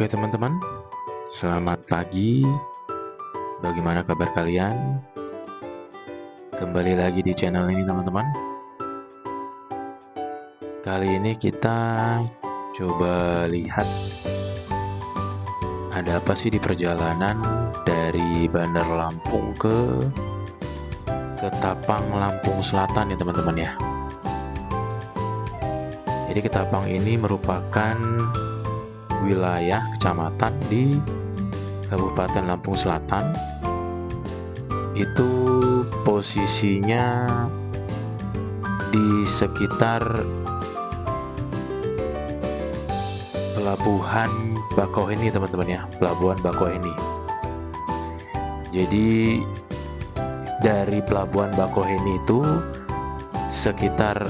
Oke teman-teman, selamat pagi. Bagaimana kabar kalian? Kembali lagi di channel ini teman-teman. Kali ini kita coba lihat ada apa sih di perjalanan dari Bandar Lampung ke Ketapang, Lampung Selatan ya teman-teman ya. Jadi Ketapang ini merupakan wilayah kecamatan di Kabupaten Lampung Selatan. Itu posisinya di sekitar Pelabuhan Bakauheni teman-teman ya, Pelabuhan Bakauheni. Jadi dari Pelabuhan Bakauheni itu sekitar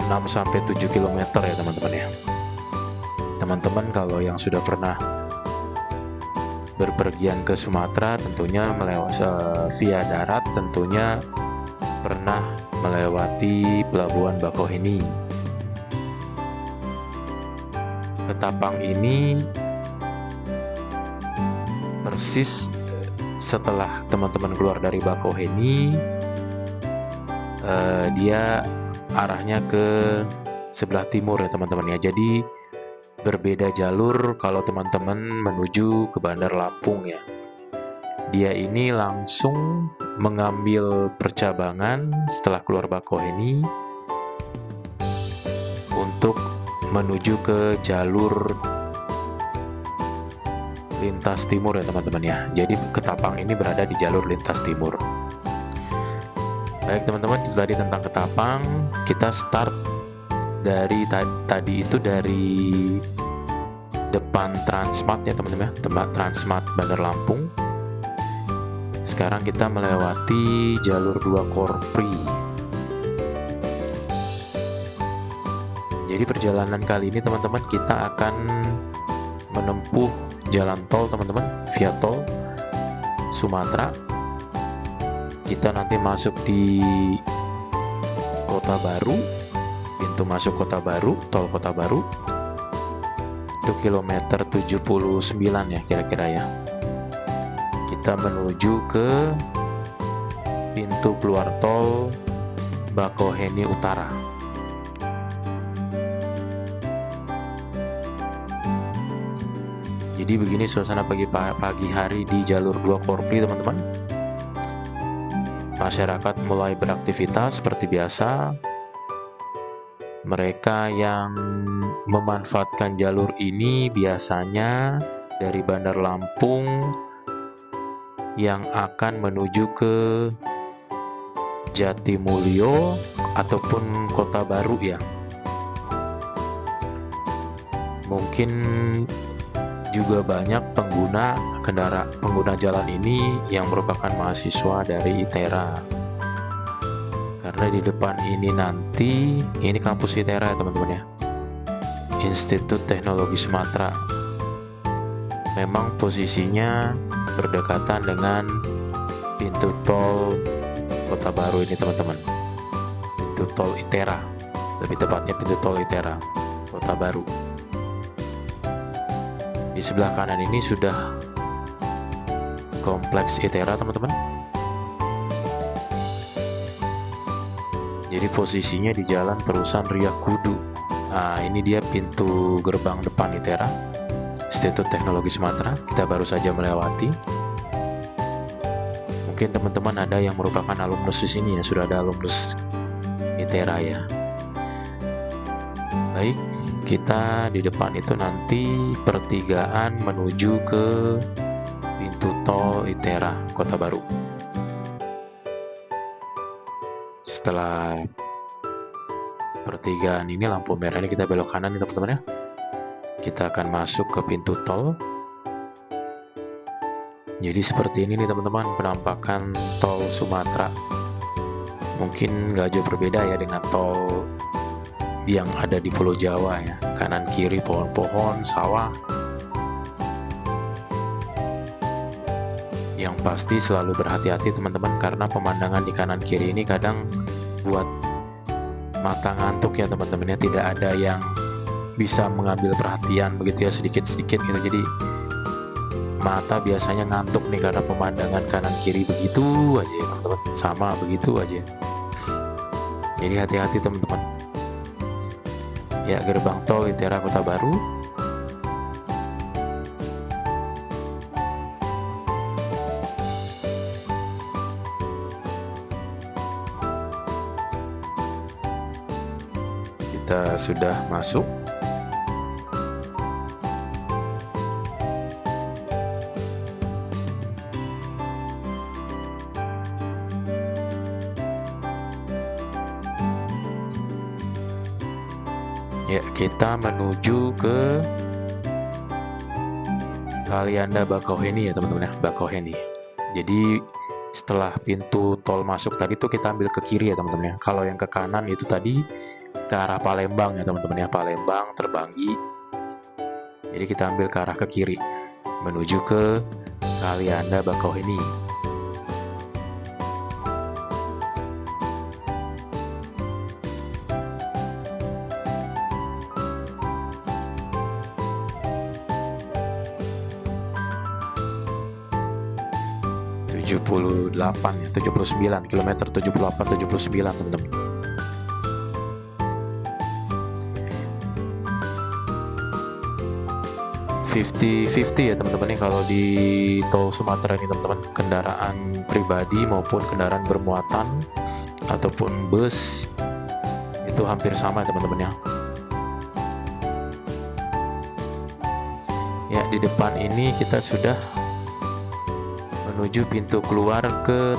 6-7 km ya teman-teman ya. Teman-teman kalau yang sudah pernah berpergian ke Sumatera tentunya via darat tentunya pernah melewati Pelabuhan Bakauheni. Ketapang ini persis setelah teman-teman keluar dari Bakauheni, dia arahnya ke sebelah timur ya teman-teman ya. Jadi berbeda jalur kalau teman-teman menuju ke Bandar Lampung ya. Dia ini langsung mengambil percabangan setelah keluar Bakauheni untuk menuju ke jalur lintas timur ya teman-teman ya. Jadi Ketapang ini berada di jalur lintas timur. Baik teman-teman, itu tadi tentang Ketapang. Kita start dari tadi itu dari depan Transmart ya teman-teman ya, tempat Transmart Bandar Lampung. Sekarang kita melewati jalur 2 Korpri. Jadi perjalanan kali ini teman-teman kita akan menempuh jalan tol teman-teman, via tol Sumatera. Kita nanti masuk di Kota Baru, pintu masuk Kota Baru, tol Kota Baru. Itu kilometer 79 ya kira-kira ya. Kita menuju ke pintu keluar tol Bakauheni Utara. Jadi begini suasana pagi hari di jalur 2 Korpri teman-teman. Masyarakat mulai beraktivitas seperti biasa. Mereka yang memanfaatkan jalur ini biasanya dari Bandar Lampung yang akan menuju ke Jatimulyo ataupun Kota Baru ya. Mungkin juga banyak pengguna jalan ini yang merupakan mahasiswa dari ITERA. Karena di depan ini nanti, ini kampus ITERA ya teman-teman ya, Institut Teknologi Sumatera. Memang posisinya berdekatan dengan pintu tol Kota Baru ini teman-teman. Pintu tol ITERA, lebih tepatnya pintu tol ITERA Kota Baru. Di sebelah kanan ini sudah kompleks ITERA teman-teman. Jadi posisinya di jalan Terusan Riak Kudu. Nah ini dia pintu gerbang depan ITERA, Institut Teknologi Sumatera. Kita baru saja melewati. Mungkin teman-teman ada yang merupakan alumnus di sini ya, sudah ada alumnus ITERA ya. Baik, kita di depan itu nanti pertigaan menuju ke pintu tol ITERA Kota Baru. Setelah pertigaan ini lampu merah ini kita belok kanan nih teman-teman ya. Kita akan masuk ke pintu tol. Jadi seperti ini nih teman-teman penampakan tol Sumatera. Mungkin nggak jauh berbeda ya dengan tol yang ada di Pulau Jawa ya. Kanan kiri pohon-pohon, sawah. Yang pasti selalu berhati-hati teman-teman, karena pemandangan di kanan kiri ini kadang buat mata ngantuk ya teman-teman ya. Tidak ada yang bisa mengambil perhatian begitu ya, sedikit-sedikit gitu. Jadi mata biasanya ngantuk nih karena pemandangan kanan kiri begitu aja ya teman-teman, sama begitu aja. Jadi hati-hati teman-teman. Ya, gerbang tol ITERA Kota Baru. Kita sudah masuk. Ya, kita menuju ke Kalianda Bakauheni ya teman-teman ya, Bakauheni. Jadi setelah pintu tol masuk tadi tuh kita ambil ke kiri ya teman-teman ya. Kalau yang ke kanan itu tadi ke arah Palembang ya teman-teman ya, Palembang, Terbanggi. Jadi kita ambil ke arah ke kiri menuju ke Kalianda Bakauheni. Ya, 79 kilometer 78-79 teman-teman. Ya teman-teman ya, kalau di tol Sumatera ini teman-teman, kendaraan pribadi maupun kendaraan bermuatan ataupun bus itu hampir sama teman-teman ya. Ya, di depan ini kita sudah menuju pintu keluar ke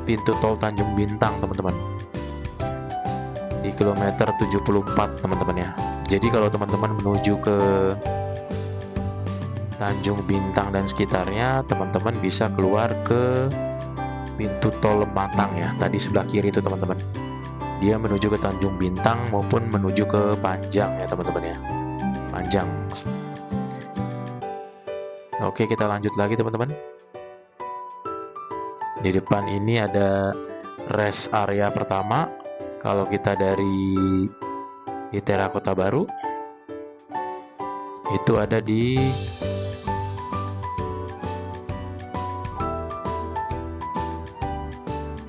pintu tol Tanjung Bintang teman-teman, di kilometer 74 teman-teman ya. Jadi kalau teman-teman menuju ke Tanjung Bintang dan sekitarnya, teman-teman bisa keluar ke pintu tol Lematang ya, tadi sebelah kiri itu teman-teman. Dia menuju ke Tanjung Bintang maupun menuju ke Panjang ya teman-teman ya, Panjang. Oke, kita lanjut lagi teman-teman. Di depan ini ada rest area pertama. Kalau kita dari ITERA Kota Baru, itu ada di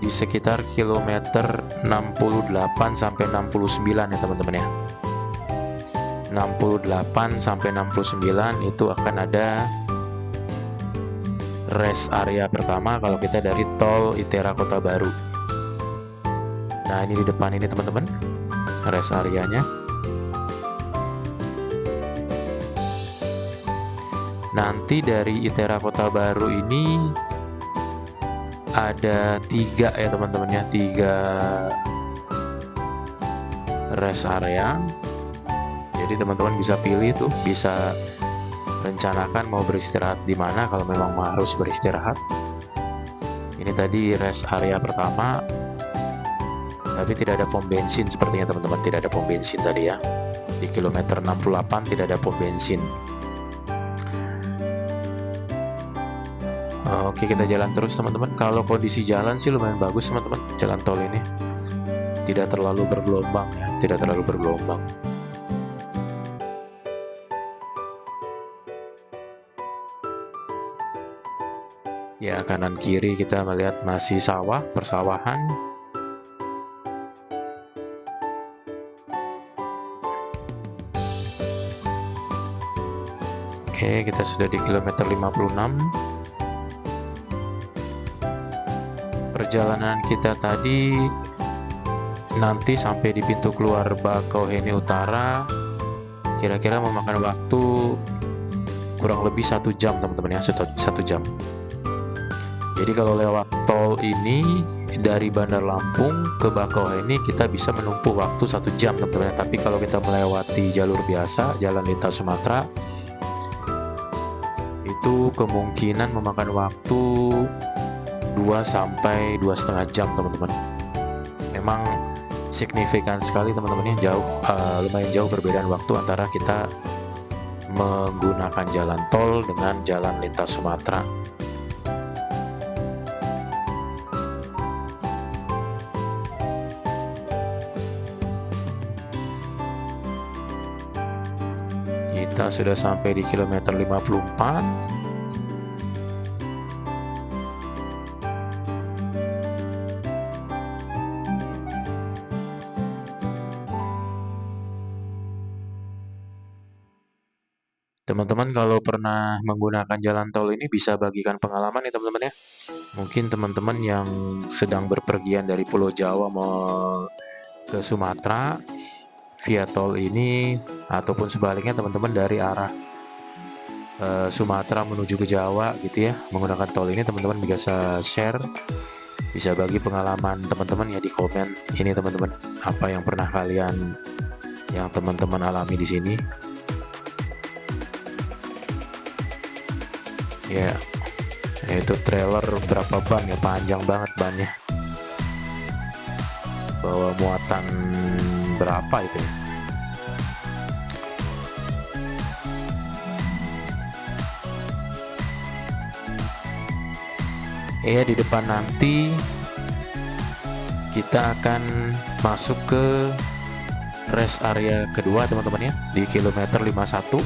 sekitar kilometer 68 sampai 69 ya teman-teman ya. 68 sampai 69 itu akan ada rest area pertama kalau kita dari tol ITERA Kota Baru. Nah, ini di depan ini teman-teman rest areanya. Nanti dari ITERA Kota Baru ini ada 3 ya teman-teman ya, 3 rest area. Jadi teman-teman bisa pilih tuh, bisa rencanakan mau beristirahat di mana kalau memang harus beristirahat. Ini tadi rest area pertama, tapi tidak ada pom bensin sepertinya teman-teman, tidak ada pom bensin tadi ya. Di kilometer 68 tidak ada pom bensin. Oke, kita jalan terus teman-teman. Kalau kondisi jalan sih lumayan bagus teman-teman, jalan tol ini tidak terlalu bergelombang ya, tidak terlalu bergelombang. Ya, kanan kiri kita melihat masih sawah, persawahan. Oke, kita sudah di kilometer 56. Perjalanan kita tadi nanti sampai di pintu keluar Bakauheni Utara kira-kira memakan waktu kurang lebih 1 jam teman-teman ya, 1 jam. Jadi kalau lewat tol ini dari Bandar Lampung ke Bakauheni kita bisa menempuh waktu 1 jam teman-teman. Tapi kalau kita melewati jalur biasa, jalan lintas Sumatera, itu kemungkinan memakan waktu 2 sampai 2,5 jam teman-teman. Memang signifikan sekali teman-teman ya, jauh, lumayan jauh perbedaan waktu antara kita menggunakan jalan tol dengan jalan lintas Sumatera. Kita sudah sampai di kilometer 54. Teman-teman kalau pernah menggunakan jalan tol ini bisa bagikan pengalaman ya teman-teman ya. Mungkin teman-teman yang sedang berpergian dari Pulau Jawa mau ke Sumatera via tol ini, ataupun sebaliknya teman-teman dari arah Sumatera menuju ke Jawa gitu ya, menggunakan tol ini, teman-teman bisa share, bisa bagi pengalaman teman-teman ya di komen ini teman-teman, apa yang pernah kalian, yang teman-teman alami di sini. Ya, itu trailer berapa ban ya, panjang banget bannya, bawa muatan berapa itu ya. Ya, di depan nanti kita akan masuk ke rest area kedua teman-teman ya, di kilometer 51.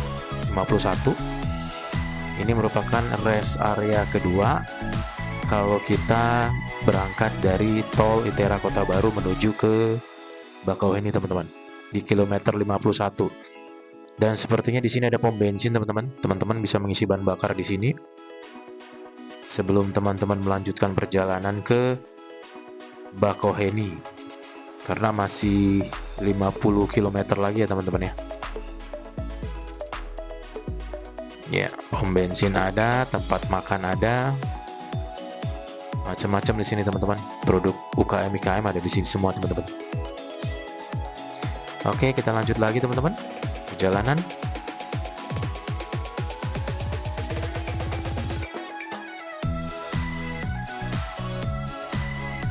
Ini merupakan rest area kedua kalau kita berangkat dari tol ITERA Kota Baru menuju ke Bakauheni teman-teman, di kilometer 51. Dan sepertinya di sini ada pom bensin teman-teman. Teman-teman bisa mengisi bahan bakar di sini sebelum teman-teman melanjutkan perjalanan ke Bakauheni, karena masih 50 km lagi ya teman-teman ya. Ya, pom bensin ada, tempat makan ada, macam-macam di sini teman-teman. Produk UKM IKM ada di sini semua teman-teman. Oke, kita lanjut lagi teman-teman perjalanan.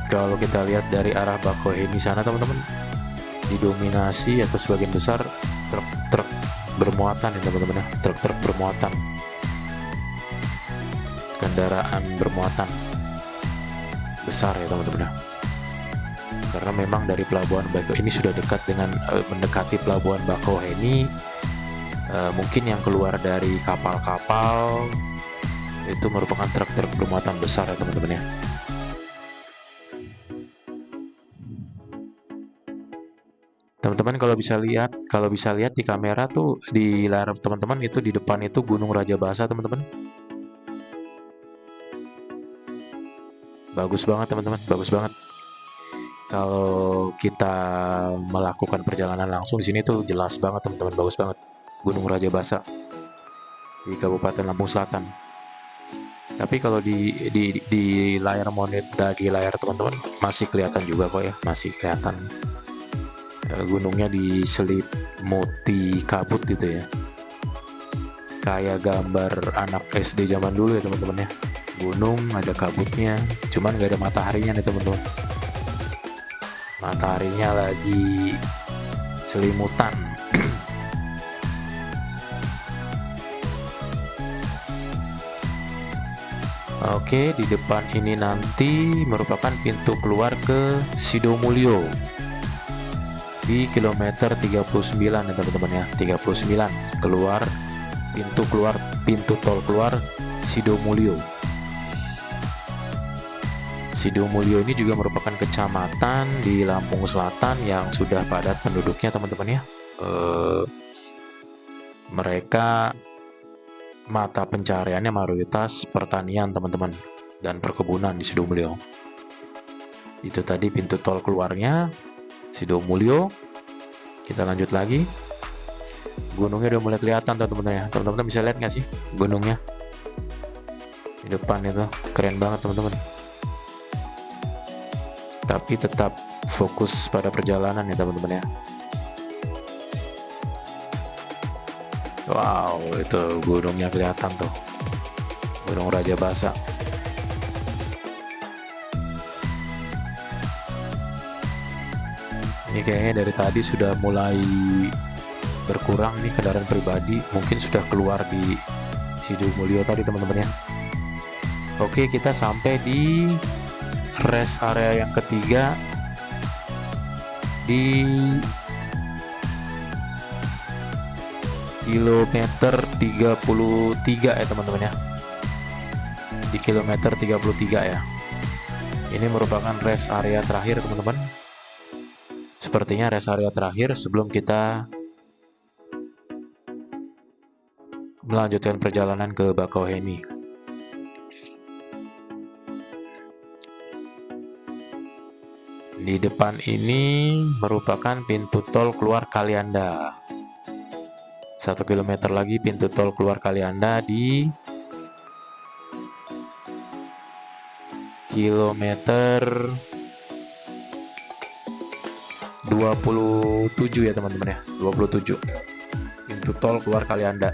Kalau kita lihat dari arah Bakauheni sana teman-teman, didominasi atau sebagian besar truk-truk bermuatan ya teman-teman ya, truk-truk bermuatan, kendaraan bermuatan besar ya teman-teman ya. Karena memang dari pelabuhan Bakauheni ini sudah dekat dengan mendekati pelabuhan Bakauheni, mungkin yang keluar dari kapal-kapal itu merupakan truk-truk bermuatan besar ya teman-teman ya. Teman-teman kalau bisa lihat di kamera tuh, di layar teman-teman itu di depan itu Gunung Rajabasa teman-teman. Bagus banget teman-teman, bagus banget. Kalau kita melakukan perjalanan langsung di sini tuh jelas banget teman-teman, bagus banget. Gunung Rajabasa di Kabupaten Lampung Selatan. Tapi kalau di layar monitor, di layar teman-teman masih kelihatan juga kok ya, masih kelihatan gunungnya diselimuti kabut gitu ya, kayak gambar anak SD zaman dulu ya teman-teman ya. Gunung ada kabutnya, cuman nggak ada mataharinya nih teman-teman. Mataharinya lagi selimutan. Oke, di depan ini nanti merupakan pintu keluar ke Sidomulyo di kilometer 39 ya teman-teman ya, 39 keluar pintu tol keluar Sidomulyo. Sidomulyo ini juga merupakan kecamatan di Lampung Selatan yang sudah padat penduduknya teman-teman ya. Mereka mata pencariannya mayoritas pertanian teman-teman dan perkebunan di Sidomulyo. Itu tadi pintu tol keluarnya Sidomulyo. Kita lanjut lagi. Gunungnya udah mulai kelihatan teman-teman ya. Teman-teman bisa lihat nggak sih gunungnya di depan itu? Keren banget teman-teman. Tapi tetap fokus pada perjalanan ya teman-teman ya. Wow, itu gunungnya kelihatan tuh, Gunung Rajabasa. Ini kayaknya dari tadi sudah mulai berkurang nih kendaraan pribadi, mungkin sudah keluar di Sidomulyo tadi teman-teman ya. Oke, kita sampai di rest area yang ketiga di kilometer 33 ya teman-teman ya. Di kilometer 33 ya. Ini merupakan rest area terakhir teman-teman. Sepertinya rest area terakhir sebelum kita melanjutkan perjalanan ke Bakauheni. Di depan ini merupakan pintu tol keluar Kalianda. 1 km lagi pintu tol keluar Kalianda di kilometer 27 ya teman-teman ya. 27 pintu tol keluar Kalianda.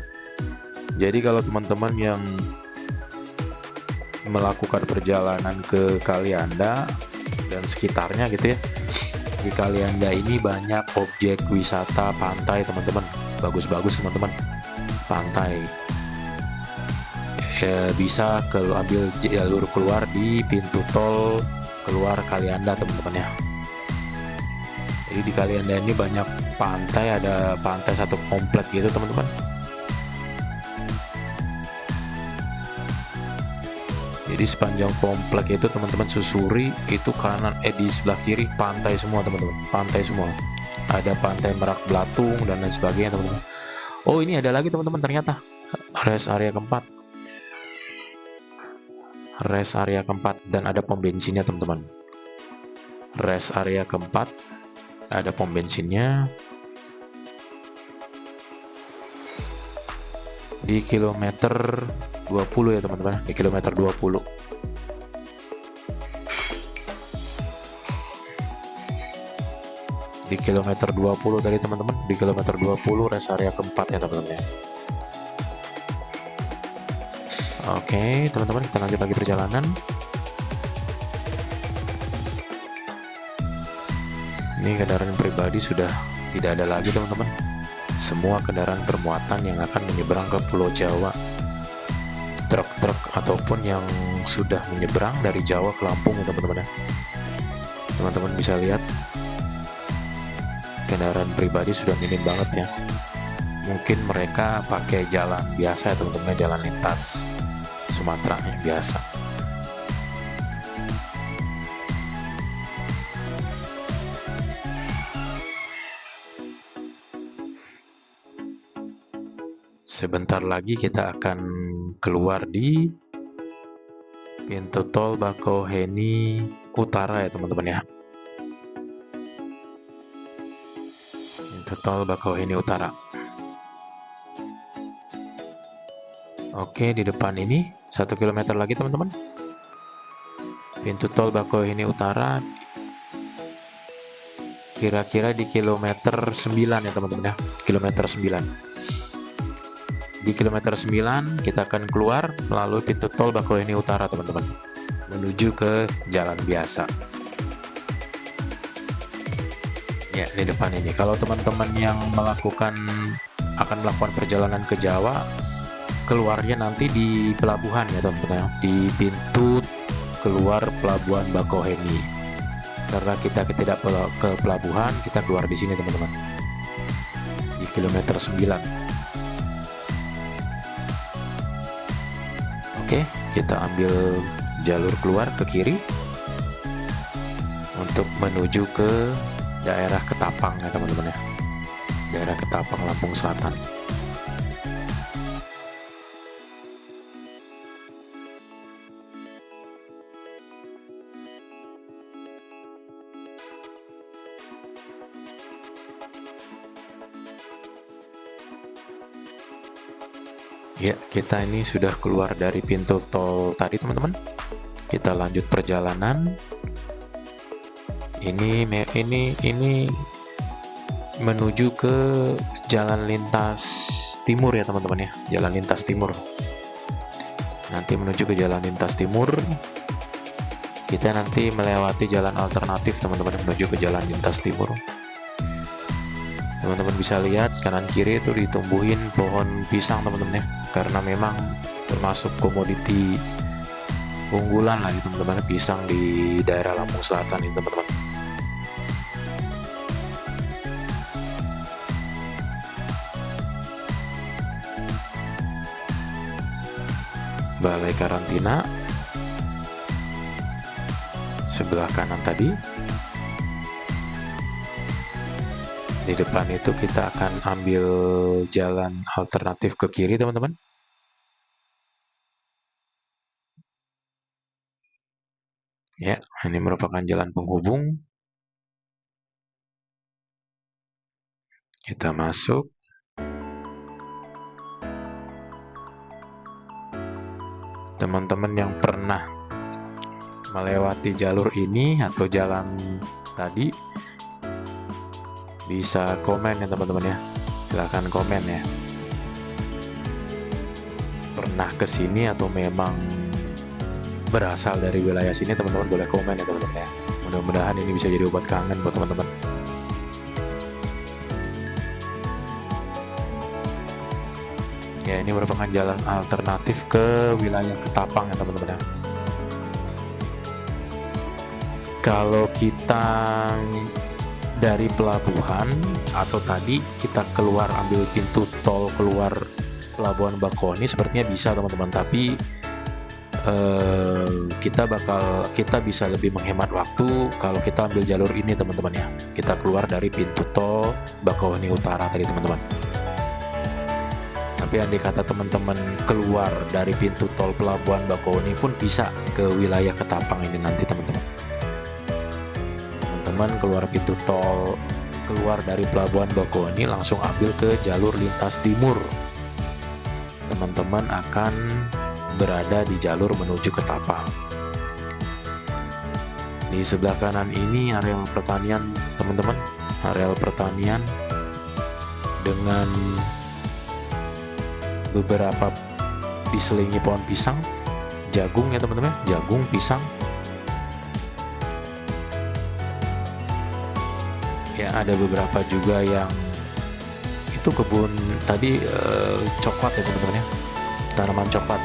Jadi kalau teman-teman yang melakukan perjalanan ke Kalianda dan sekitarnya gitu ya, di Kalianda ini banyak objek wisata pantai teman-teman, bagus-bagus teman-teman, pantai. Bisa ambil jalur keluar di pintu tol keluar Kalianda teman-teman ya. Jadi di Kalianda ini banyak pantai, ada pantai satu komplek gitu teman-teman. Jadi sepanjang komplek itu teman-teman susuri, itu kanan di sebelah kiri pantai semua teman-teman, pantai semua. Ada pantai Merak Belatung dan lain sebagainya teman-teman. Oh ini ada lagi teman-teman, ternyata rest area keempat. Rest area keempat dan ada pom bensinnya teman-teman. Rest area keempat ada pom bensinnya di kilometer 20 ya teman-teman, di kilometer 20. Di kilometer 20 tadi teman-teman, di kilometer 20 rest area keempat ya teman-teman ya. Oke teman-teman, kita lanjut lagi perjalanan. Ini kendaraan pribadi sudah tidak ada lagi teman-teman. Semua kendaraan bermuatan yang akan menyeberang ke Pulau Jawa, truk-truk ataupun yang sudah menyeberang dari Jawa ke Lampung ya teman-teman ya. Teman-teman bisa lihat kendaraan pribadi sudah minim banget ya. Mungkin mereka pakai jalan biasa ya teman-teman, jalan lintas Sumatera yang biasa. Sebentar lagi kita akan keluar di pintu tol Bakauheni Utara ya teman-teman ya. Pintu tol Bakauheni Utara. Oke, di depan ini 1 km lagi teman-teman. Pintu tol Bakauheni Utara kira-kira di kilometer 9 ya teman-teman ya. Kilometer 9. Di kilometer 9 kita akan keluar melalui pintu tol Bakauheni Utara teman-teman, menuju ke jalan biasa. Ya, di depan ini. Kalau teman-teman yang akan melakukan perjalanan ke Jawa, keluarnya nanti di pelabuhan ya teman-teman, di pintu keluar pelabuhan Bakauheni. Karena kita tidak ke pelabuhan, kita keluar di sini teman-teman, di kilometer 9. Oke, kita ambil jalur keluar ke kiri untuk menuju ke daerah Ketapang ya teman-teman ya. Daerah Ketapang, Lampung Selatan. Ya, kita ini sudah keluar dari pintu tol tadi teman-teman. Kita lanjut perjalanan. Ini menuju ke jalan lintas timur ya teman-teman ya, jalan lintas timur. Nanti menuju ke jalan lintas timur, kita nanti melewati jalan alternatif teman-teman menuju ke jalan lintas timur. Teman-teman bisa lihat kanan kiri itu ditumbuhin pohon pisang teman-teman ya, karena memang termasuk komoditi unggulan lah teman-teman, pisang di daerah Lampung Selatan ini teman-teman. balai karantina. Sebelah kanan tadi. Di depan itu kita akan ambil jalan alternatif ke kiri, teman-teman. Ya, ini merupakan jalan penghubung. Kita masuk. Teman-teman yang pernah melewati jalur ini atau jalan tadi bisa komen ya teman-teman ya. Silahkan komen ya. Pernah ke sini atau memang berasal dari wilayah sini, teman-teman boleh komen ya teman-teman ya. Mudah-mudahan ini bisa jadi obat kangen buat teman-teman. Ya, ini merupakan jalan alternatif ke wilayah Ketapang ya teman-teman ya. Kalau kita dari pelabuhan atau tadi kita keluar ambil pintu tol keluar Pelabuhan Bakauheni sepertinya bisa teman-teman, tapi kita bisa lebih menghemat waktu kalau kita ambil jalur ini teman-teman ya. Kita keluar dari pintu tol Bakauheni Utara tadi teman-teman. Tapi andai kata teman-teman keluar dari pintu tol Pelabuhan Bakauheni pun bisa ke wilayah Ketapang ini nanti teman-teman. Teman-teman keluar pintu tol, keluar dari Pelabuhan Bakauheni langsung ambil ke jalur lintas timur. Teman-teman akan berada di jalur menuju Ketapang. Di sebelah kanan ini areal pertanian teman-teman, areal pertanian dengan beberapa diselingi pohon pisang, jagung ya teman-teman, jagung, pisang. Ya, ada beberapa juga yang itu kebun tadi coklat ya teman-teman ya, tanaman coklat.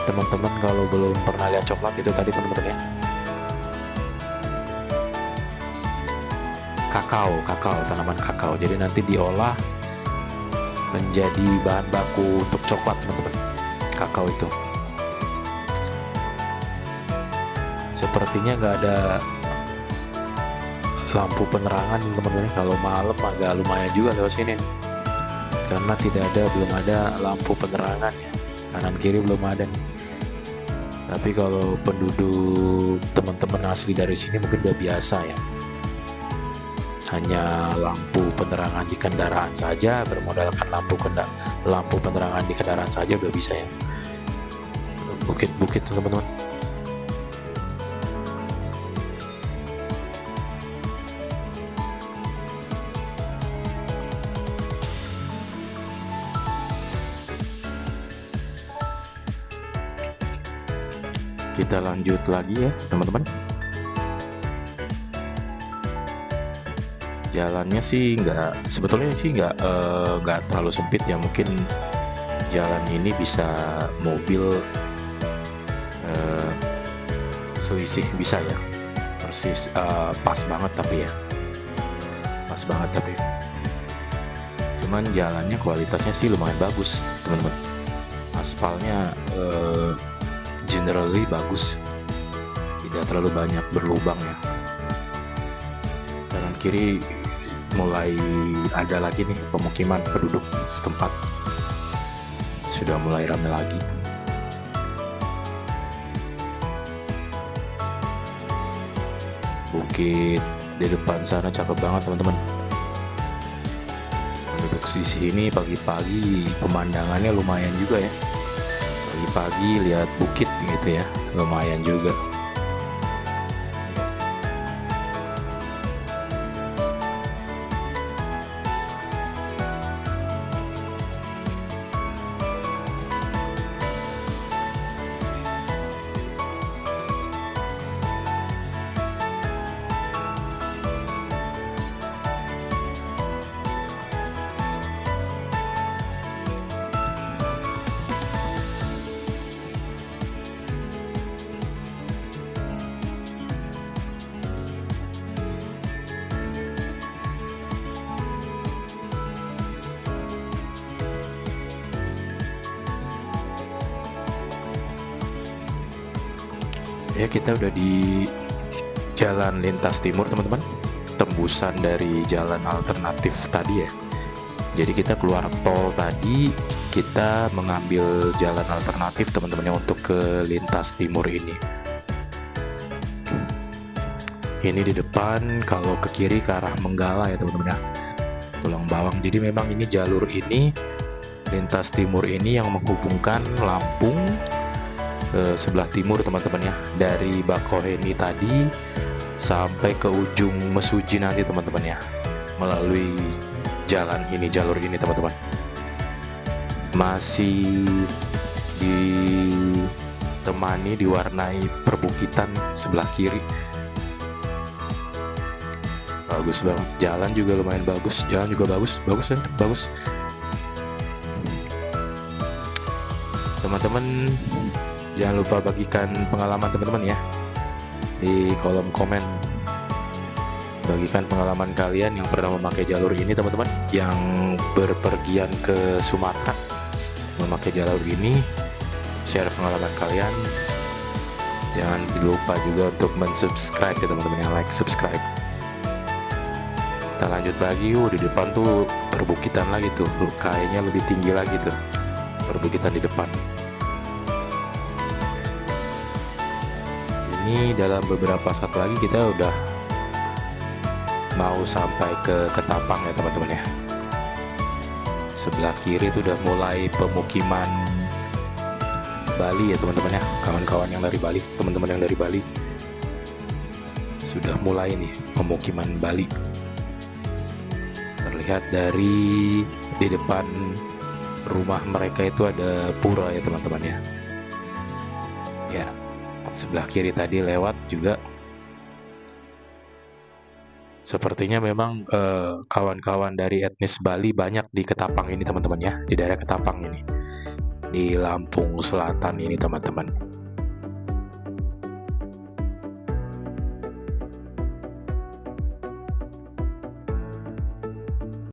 Teman-teman kalau belum pernah lihat coklat itu tadi teman-teman ya, kakao, tanaman kakao. Jadi nanti diolah menjadi bahan baku untuk coklat teman-teman, kakao itu. Sepertinya nggak ada lampu penerangan teman-teman, kalau malam agak lumayan juga lewat sini karena belum ada lampu penerangan ya, kanan kiri belum ada nih. Tapi kalau penduduk teman-teman asli dari sini mungkin udah biasa ya, hanya lampu penerangan di kendaraan saja, bermodalkan lampu penerangan di kendaraan saja udah bisa ya. Bukit-bukit teman-teman. Kita lanjut lagi ya teman-teman. Jalannya sih sebetulnya nggak terlalu sempit ya, mungkin jalan ini bisa mobil selisih bisa ya, persis pas banget tapi cuman jalannya kualitasnya sih lumayan bagus teman-teman. Aspalnya generally bagus, tidak terlalu banyak berlubang ya. Kanan kiri mulai ada lagi nih pemukiman penduduk setempat, sudah mulai ramai lagi. Bukit di depan sana cakep banget teman-teman. Penduduk di sini pagi-pagi pemandangannya lumayan juga ya. Pagi-pagi lihat bukit gitu ya, lumayan juga. Ya, kita udah di jalan lintas timur teman-teman, tembusan dari jalan alternatif tadi ya. Jadi kita keluar tol tadi, kita mengambil jalan alternatif teman-teman untuk ke lintas timur ini. Ini di depan, kalau ke kiri ke arah Menggala ya teman-teman ya, Tulang Bawang. Jadi memang ini jalur ini, lintas timur ini yang menghubungkan Lampung sebelah timur teman-teman ya, dari Bakauheni tadi sampai ke ujung Mesuji nanti teman-teman ya, melalui jalan ini, jalur ini teman-teman. Masih ditemani, diwarnai perbukitan sebelah kiri. Bagus banget, jalan juga lumayan bagus, jalan juga bagus kan, bagus. Teman-teman jangan lupa bagikan pengalaman teman-teman ya di kolom komen. Bagikan pengalaman kalian yang pernah memakai jalur ini teman-teman, yang berpergian ke Sumatera memakai jalur ini. Share pengalaman kalian. Jangan lupa juga untuk mensubscribe ya teman-teman, yang like, subscribe. Kita lanjut lagi. Di depan tuh perbukitan lagi tuh, kayaknya lebih tinggi lagi tuh perbukitan di depan. Ini dalam beberapa saat lagi kita udah mau sampai ke Ketapang ya teman-teman ya. Sebelah kiri itu udah mulai pemukiman Bali ya teman-teman ya, kawan-kawan yang dari Bali, teman-teman yang dari Bali, sudah mulai nih pemukiman Bali. Terlihat dari di depan rumah mereka itu ada pura ya teman-teman ya. Ya, sebelah kiri tadi lewat juga. Sepertinya memang kawan-kawan dari etnis Bali banyak di Ketapang ini teman-teman ya, di daerah Ketapang ini, di Lampung Selatan ini teman-teman.